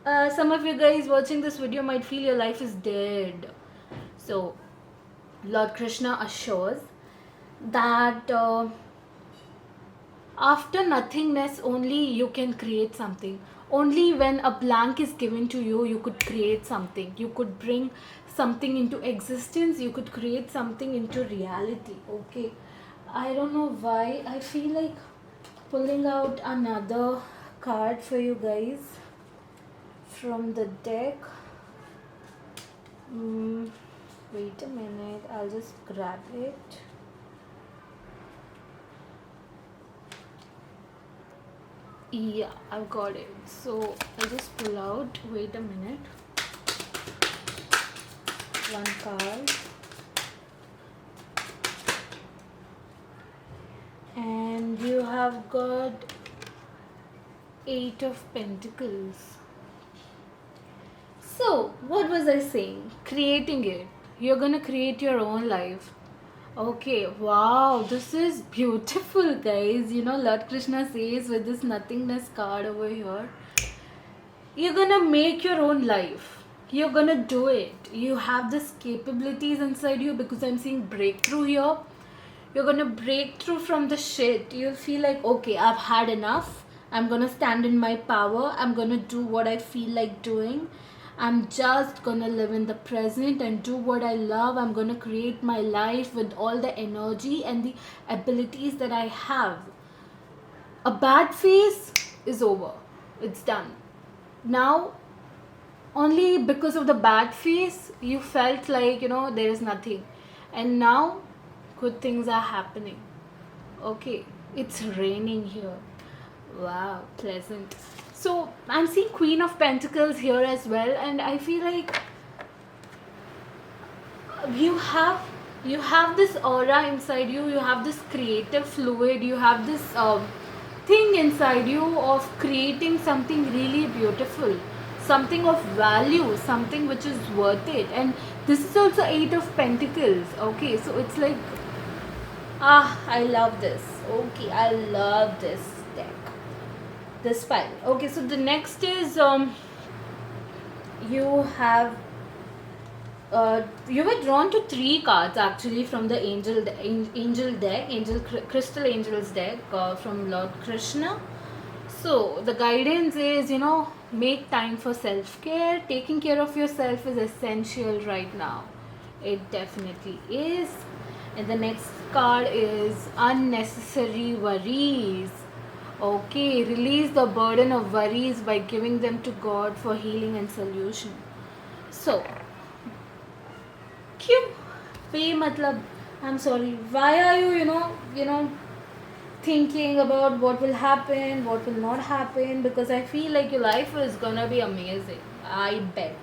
some of you guys watching this video might feel your life is dead. So Lord Krishna assures that after nothingness only you can create something. Only when a blank is given to you, you could create something. You could bring something into existence. You could create something into reality. Okay, I don't know why I feel like pulling out another card for you guys from the deck. Wait a minute, I'll just grab it. Yeah, I've got it. So I'll just pull out. Wait a minute. One card. And you have got 8 of Pentacles. So, what was I saying? Creating it. You're gonna create your own life. Okay, wow, this is beautiful, guys. You know, Lord Krishna says with this nothingness card over here, you're gonna make your own life. You're gonna do it. You have this capabilities inside you because I'm seeing breakthrough here. You're gonna break through from the shit. You'll feel like, okay, I've had enough. I'm gonna stand in my power. I'm gonna do what I feel like doing. I'm just gonna live in the present and do what I love. I'm gonna create my life with all the energy and the abilities that I have. A bad phase is over. It's done. Now, only because of the bad phase, you felt like, there is nothing. And now, good things are happening. Okay, it's raining here. Wow, pleasant. So I'm seeing Queen of Pentacles here as well, and I feel like you have you have this aura inside you. You have this creative fluid. You have this thing inside you of creating something really beautiful, something of value, something which is worth it. And this is also Eight of Pentacles. Okay, so it's like, I love this. Okay, I love this deck, this pile. Okay, so the next is you have you were drawn to three cards actually from the angel crystal angels deck from Lord Krishna. So the guidance is, make time for self-care. Taking care of yourself is essential right now. It definitely is. And the next card is unnecessary worries. Okay, release the burden of worries by giving them to God for healing and solution. So, क्यों पे मतलब, I'm sorry, why are you thinking about what will happen, what will not happen? Because I feel like your life is gonna be amazing. I bet.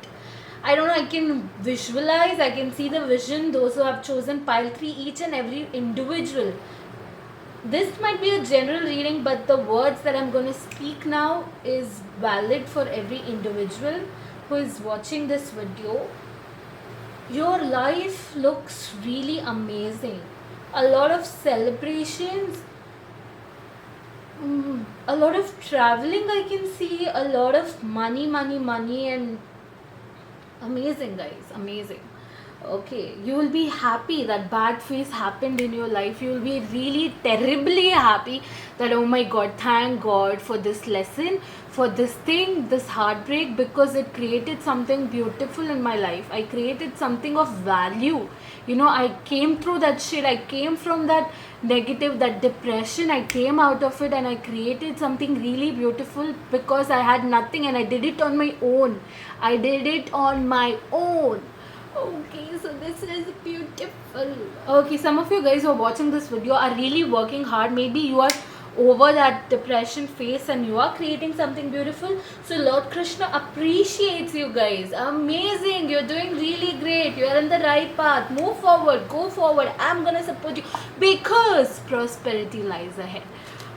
I don't know, I can visualize, I can see the vision. Those who have chosen pile 3, each and every individual. This might be a general reading, but the words that I'm going to speak now is valid for every individual who is watching this video. Your life looks really amazing. A lot of celebrations, a lot of traveling I can see, a lot of money, and amazing, guys, amazing. Okay, you will be happy that bad phase happened in your life. You will be really terribly happy that, oh my God, thank God for this lesson, for this thing, this heartbreak, because it created something beautiful in my life. I created something of value. I came through that shit. I came from that negative, that depression. I came out of it and I created something really beautiful because I had nothing and I did it on my own. I did it on my own. Okay, so this is beautiful. Okay, some of you guys who are watching this video are really working hard. Maybe you are over that depression phase and you are creating something beautiful. So Lord Krishna appreciates you guys. Amazing. You're doing really great. You're in the right path. Move forward. Go forward. I'm gonna support you because prosperity lies ahead.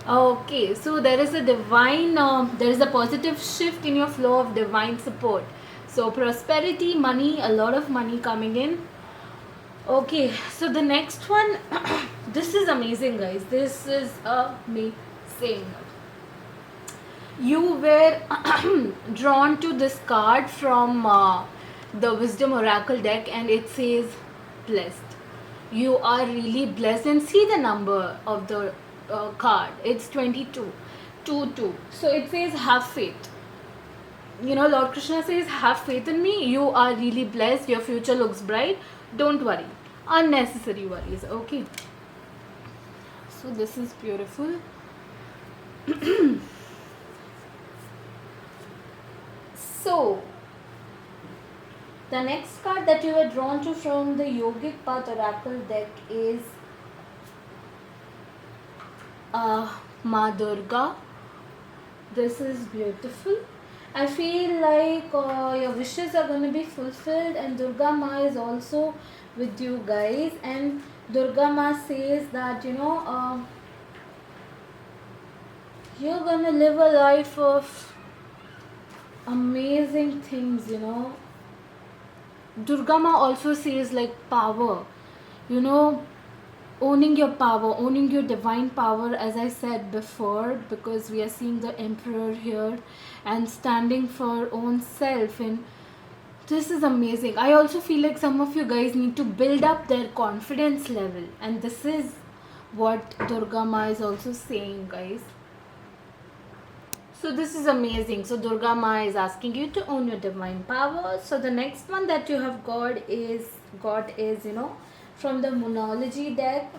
Okay, so there is a divine, there is a positive shift in your flow of divine support. So prosperity, money, a lot of money coming in. Okay, so the next one, this is amazing, guys. This is amazing. You were drawn to this card from the Wisdom Oracle deck, and it says blessed. You are really blessed, and see the number of the card. It's 22, 22. So it says have faith. Lord Krishna says, have faith in me. You are really blessed. Your future looks bright. Don't worry. Unnecessary worries. Okay. So this is beautiful. So, the next card that you were drawn to from the Yogic Path Oracle deck is Ma Durga. This is beautiful. I feel like your wishes are going to be fulfilled, and Durga Ma is also with you guys. And Durga Ma says that you're going to live a life of amazing things. Durga Ma also says like power. owning your power, owning your divine power, as I said before, because we are seeing the emperor here, and standing for own self. And this is amazing. I also feel like some of you guys need to build up their confidence level, and this is what Durga Ma is also saying, guys. So this is amazing. So Durga Ma is asking you to own your divine power. So the next one that you have got is from the Moonology deck,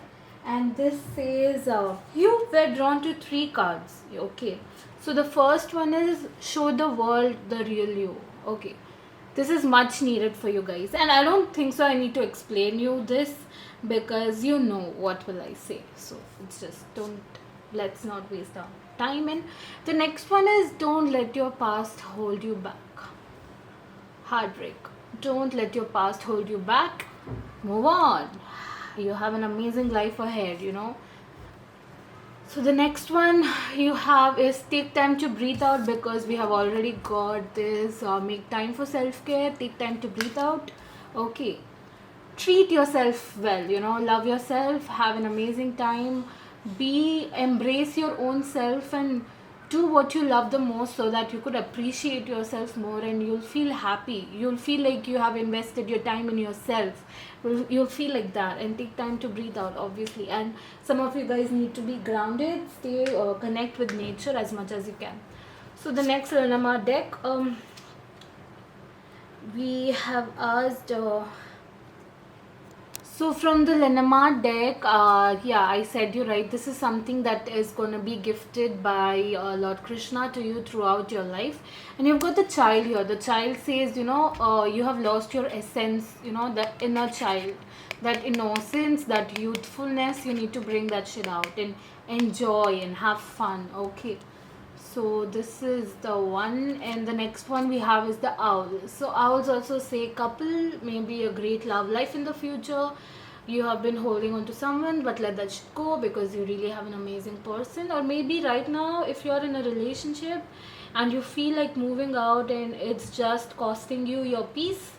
and this says you were drawn to three cards. Okay. So the first one is show the world the real you. Okay. This is much needed for you guys, and I don't think so I need to explain you this, because you know what will I say. So it's just don't, let's not waste our time. And the next one is don't let your past hold you back. Heartbreak. Don't let your past hold you back. Move on. You have an amazing life ahead. So the next one you have is take time to breathe out, because we have already got this. Make time for self-care. Take time to breathe out. Okay. Treat yourself well. Love yourself. Have an amazing time. Embrace your own self and do what you love the most, so that you could appreciate yourself more, and you'll feel happy. You'll feel like you have invested your time in yourself. You'll feel like that. And take time to breathe out, obviously. And some of you guys need to be grounded. Stay connect with nature as much as you can. So the next Lenama deck, we have asked so from the Lenormand deck, I said you right. This is something that is going to be gifted by Lord Krishna to you throughout your life. And you've got the child here. The child says, you have lost your essence, the inner child, that innocence, that youthfulness. You need to bring that shit out and enjoy and have fun. Okay. So this is the one, and the next one we have is the owl. So owls also say couple, maybe a great love life in the future. You have been holding on to someone, but let that shit go, because you really have an amazing person. Or maybe right now, if you're in a relationship and you feel like moving out and it's just costing you your peace,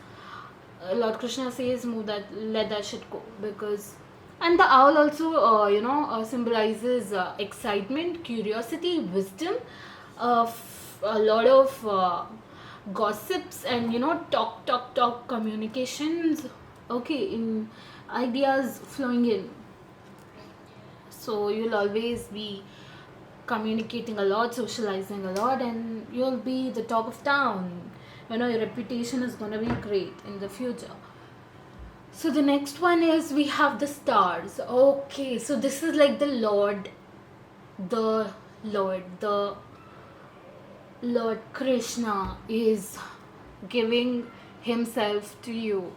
Lord Krishna says let that shit go, because. And the owl also, symbolizes excitement, curiosity, wisdom, a lot of gossips, and talk communications. Okay, in ideas flowing in. So you'll always be communicating a lot, socializing a lot, and you'll be the talk of town. Your reputation is going to be great in the future. So the next one is we have the stars. Okay, so this is like the Lord Krishna is giving himself to you.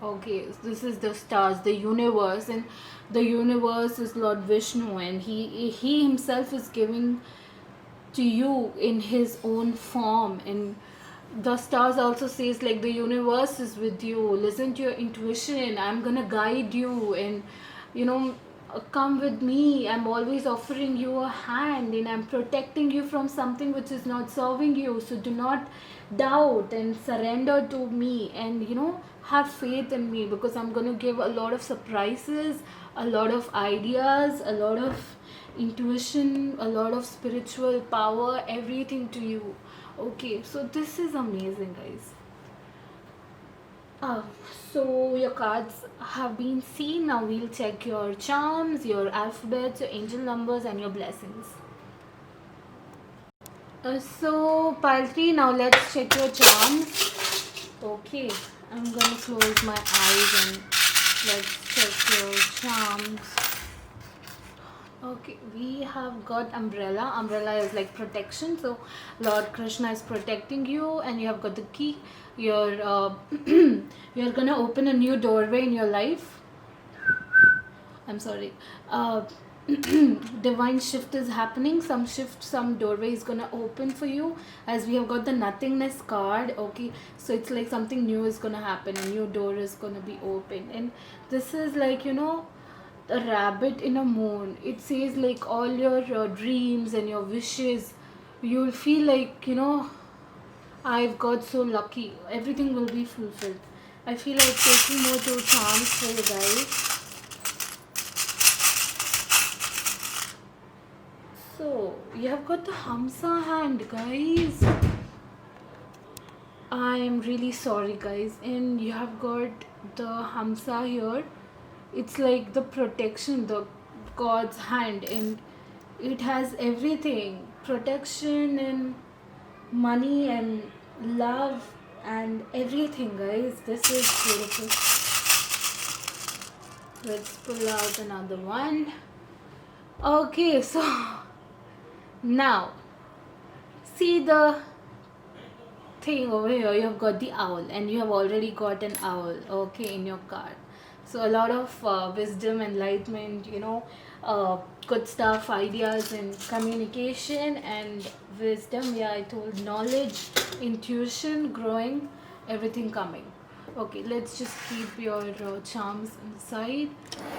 Okay, so this is the stars, the universe, and the universe is Lord Vishnu, and he himself is giving to you in his own form. And the stars also says like the universe is with you. Listen to your intuition. I'm gonna guide you, and come with me. I'm always offering you a hand, and I'm protecting you from something which is not serving you. So do not doubt and surrender to me, and have faith in me, because I'm gonna give a lot of surprises, a lot of ideas, a lot of intuition, a lot of spiritual power, everything to you. Okay, so this is amazing, guys. Uh, so your cards have been seen. Now we'll check your charms, your alphabets, your angel numbers, and your blessings. So pile 3, now let's check your charms. Okay, I'm gonna close my eyes and let's check your charms. Okay, we have got umbrella. Umbrella is like protection. So Lord Krishna is protecting you, and you have got the key. You're gonna open a new doorway in your life. I'm sorry. Divine shift is happening. Some doorway is gonna open for you, as we have got the nothingness card. Okay, so it's like something new is gonna happen. A new door is gonna be open, and this is like a rabbit in a moon. It says like all your dreams and your wishes, you'll feel like I've got so lucky, everything will be fulfilled. I feel like taking more two charms for you guys. you have got the Hamsa hand, guys. I'm really sorry, guys. And you have got the Hamsa here. It's like the protection, the God's hand, and it has everything: protection and money and love and everything, guys. This is beautiful. Let's pull out another one. Okay, so now see the thing over here. You have got the owl, and you have already got an owl, okay, in your card. So a lot of wisdom, enlightenment, good stuff, ideas, and communication and wisdom. Yeah, I told knowledge, intuition, growing, everything coming. Okay, let's just keep your charms inside.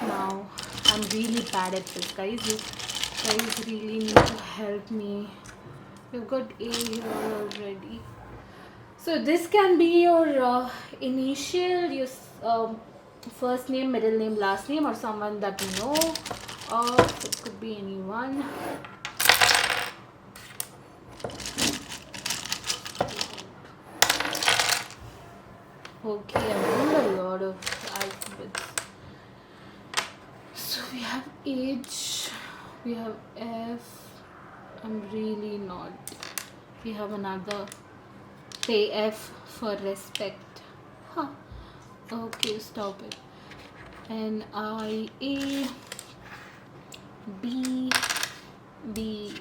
Now, I'm really bad at this, guys. You guys really need to help me. You've got A here already. So this can be your initial, your first name, middle name, last name, or someone that you know of. It could be anyone. Okay, I'm doing a lot of alphabets. So we have H, we have F. I'm really not. We have another. Say F for respect. Huh. Okay, stop it. N I A B B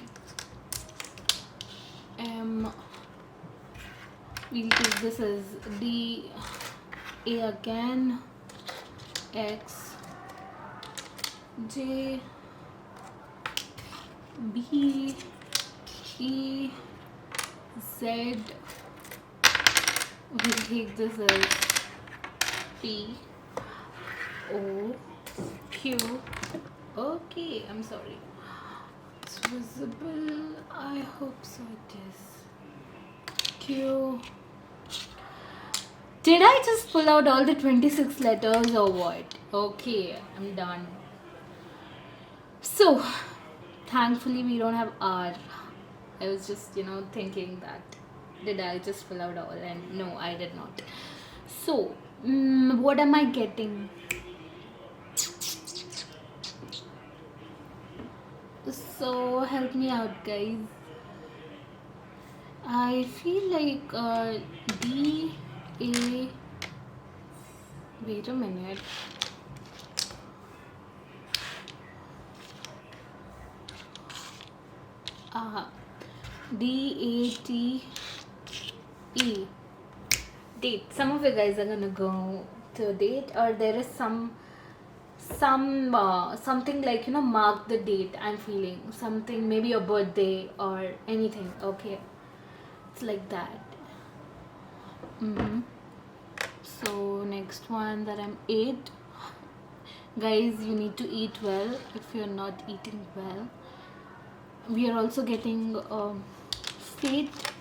M. We'll take this as D. A again. X J B E Z. We'll take this as P O Q. Okay, I'm sorry. It's visible. I hope so it is. Q. Did I just pull out all the 26 letters or what? Okay, I'm done. So, thankfully we don't have R. I was just, thinking that. Did I just pull out all? And no, I did not. So, what am I getting? So, help me out, guys. I feel like D, A. Wait a minute. D A T E. Date. Some of you guys are gonna go to a date, or there is something like mark the date. I'm feeling something, maybe your birthday or anything. Okay, it's like that. So next one that I'm 8. Guys, you need to eat well. If you're not eating well, we are also getting faith.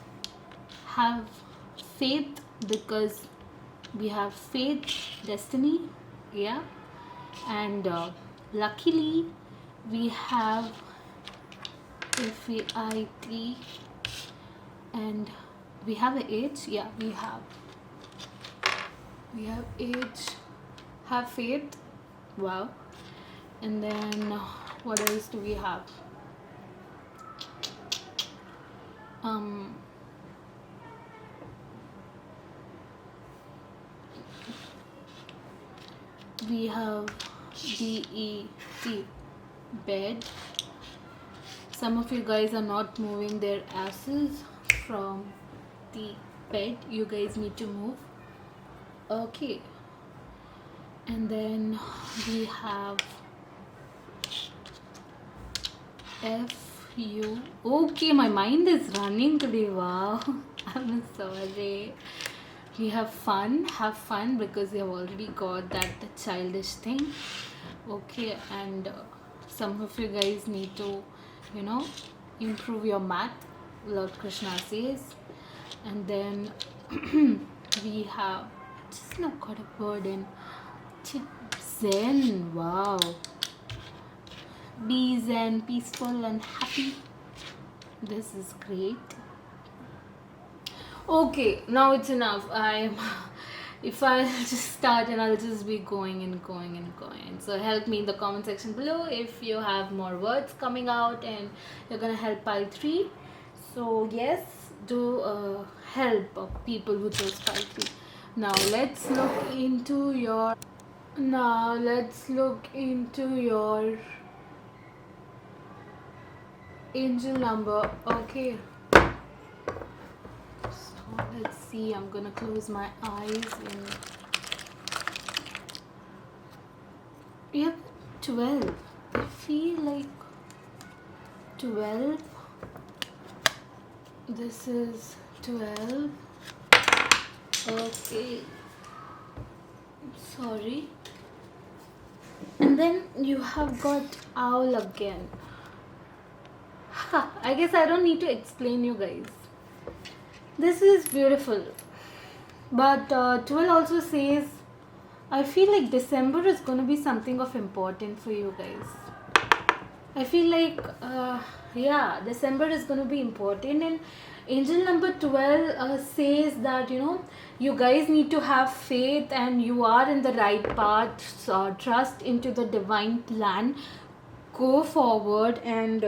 Have faith, because we have faith, destiny, yeah. And luckily we have FAIT, and we have a H. Yeah, we have H. Have faith. Wow. And then what else do we have? We have BET, bed. Some of you guys are not moving their asses from the bed. You guys need to move. Okay. And then we have FU. Okay, my mind is running today. Wow. I'm sorry. We have fun. Have fun, because you have already got that childish thing. Okay, and some of you guys need to, improve your math. Lord Krishna says. And then we have just now got a word in Zen. Wow. Be zen, peaceful and happy. This is great. Okay, now it's enough. I'm. If I'll just start and I'll just be going and going and going. So help me in the comment section below if you have more words coming out and you're gonna help pile 3. So yes, do help people who chose pile 3. Now let's look into your. Now let's look into your angel number. Okay. So let's see. I'm gonna close my eyes and yep, 12. I feel like 12. This is 12. Okay. Sorry. And then you have got owl again. Ha, I guess I don't need to explain you guys. This is beautiful. But 12 also says, I feel like December is going to be something of important for you guys. I feel like, yeah, December is going to be important. And angel number 12 says that, you guys need to have faith and you are in the right path. Trust into the divine plan. Go forward and,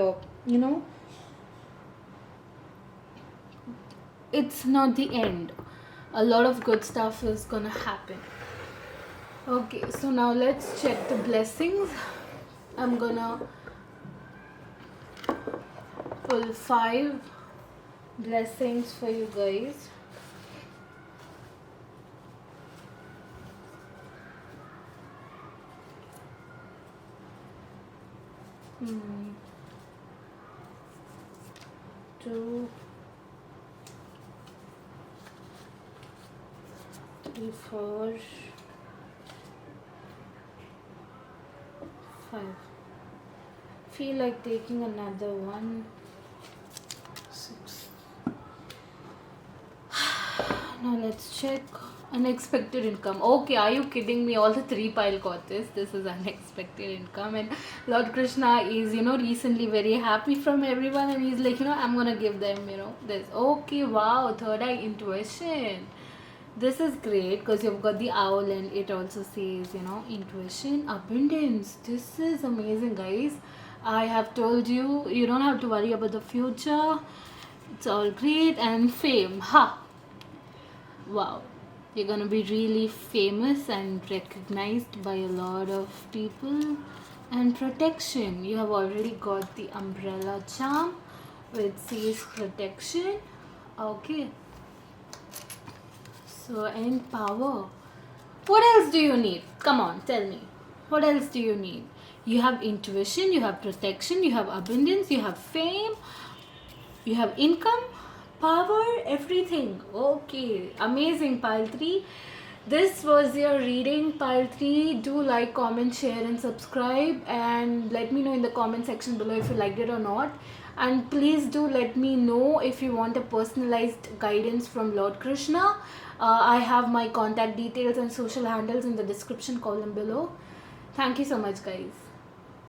it's not the end. A lot of good stuff is gonna happen. Okay, so now let's check the blessings. I'm gonna pull 5 blessings for you guys. Hmm. 2, 3, 4, 5. Feel like taking another one. 6. Now let's check unexpected income. Okay, are you kidding me? All the 3 pile got this. This is unexpected income, and Lord Krishna is recently very happy from everyone, and he's like I'm gonna give them this. Okay, wow, third eye intuition. This is great because you've got the owl and it also says intuition, abundance. This is amazing, guys. I have told you, you don't have to worry about the future. It's all great. And fame, ha, wow, you're gonna be really famous and recognized by a lot of people. And protection, you have already got the umbrella charm which says protection. Okay, so and power. What else do you need? Come on, tell me. What else do you need? You have intuition, you have protection, you have abundance, you have fame, you have income, power, everything. Okay, amazing, pile 3. This was your reading, pile 3. Do like, comment, share and subscribe, and let me know in the comment section below if you liked it or not. And please do let me know if you want a personalized guidance from Lord Krishna. I have my contact details and social handles in the description column below. Thank you so much, guys.